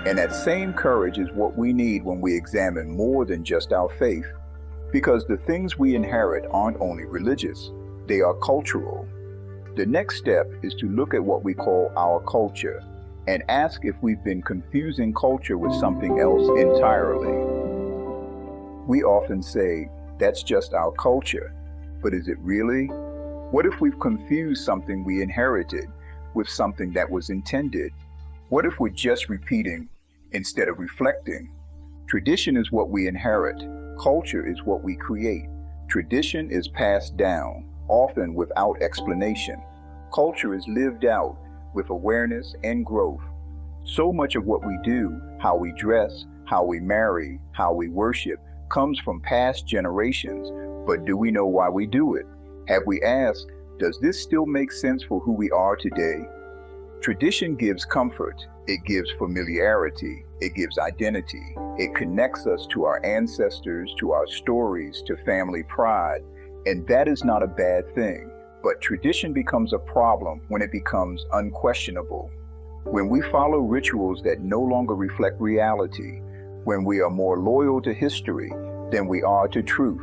And that same courage is what we need when we examine more than just our faith, because the things we inherit aren't only religious, they are cultural. The next step is to look at what we call our culture and ask if we've been confusing culture with something else entirely. We often say, that's just our culture, but is it really? What if we've confused something we inherited with something that was intended? What if we're just repeating instead of reflecting? Tradition is what we inherit. Culture is what we create. Tradition is passed down, often without explanation. Culture is lived out with awareness and growth. So much of what we do, how we dress, how we marry, how we worship, comes from past generations. But do we know why we do it? Have we asked, does this still make sense for who we are today? Tradition gives comfort, it gives familiarity, it gives identity, it connects us to our ancestors, to our stories, to family pride, and that is not a bad thing. But tradition becomes a problem when it becomes unquestionable. When we follow rituals that no longer reflect reality, when we are more loyal to history than we are to truth.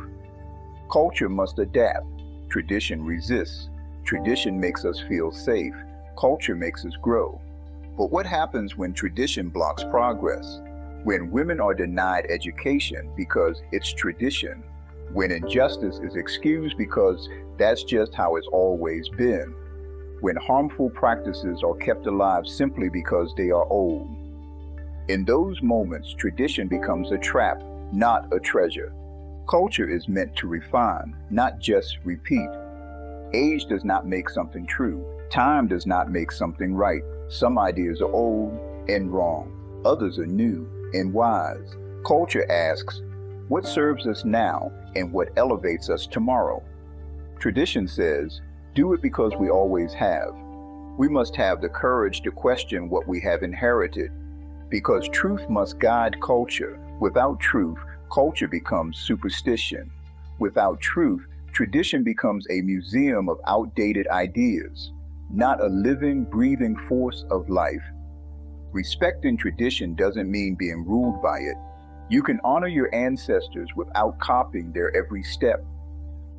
Culture must adapt. Tradition resists. Tradition makes us feel safe. Culture makes us grow. But what happens when tradition blocks progress? When women are denied education because it's tradition? When injustice is excused because that's just how it's always been? When harmful practices are kept alive simply because they are old? In those moments, tradition becomes a trap, not a treasure. Culture is meant to refine, not just repeat. Age does not make something true. Time does not make something right. Some ideas are old and wrong. Others are new and wise. Culture asks, what serves us now and what elevates us tomorrow? Tradition says, do it because we always have. We must have the courage to question what we have inherited, because truth must guide culture. Without truth, culture becomes superstition. Without truth, tradition becomes a museum of outdated ideas, not a living, breathing force of life. Respecting tradition doesn't mean being ruled by it. You can honor your ancestors without copying their every step.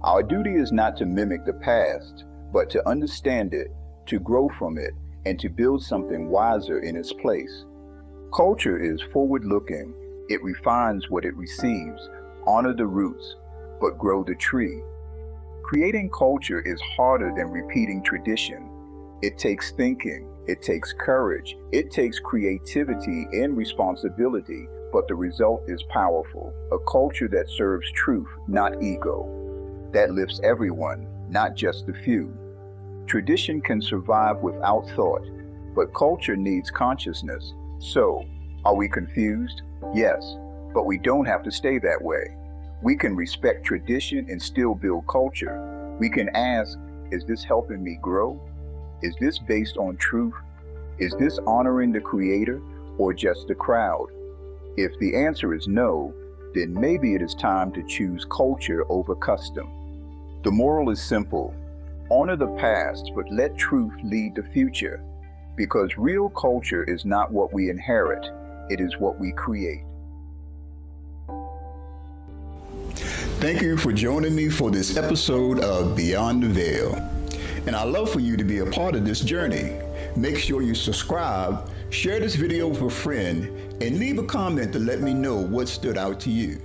Our duty is not to mimic the past, but to understand it, to grow from it, and to build something wiser in its place. Culture is forward-looking. It refines what it receives. Honor the roots, but grow the tree. Creating culture is harder than repeating tradition. It takes thinking, it takes courage, it takes creativity and responsibility, but the result is powerful. A culture that serves truth, not ego. That lifts everyone, not just the few. Tradition can survive without thought, but culture needs consciousness. So, are we confused? Yes, but we don't have to stay that way. We can respect tradition and still build culture. We can ask, is this helping me grow? Is this based on truth? Is this honoring the Creator or just the crowd? If the answer is no, then maybe it is time to choose culture over custom. The moral is simple. Honor the past, but let truth lead the future. Because real culture is not what we inherit, it is what we create. Thank you for joining me for this episode of Beyond the Veil. And I'd love for you to be a part of this journey. Make sure you subscribe, share this video with a friend, and leave a comment to let me know what stood out to you.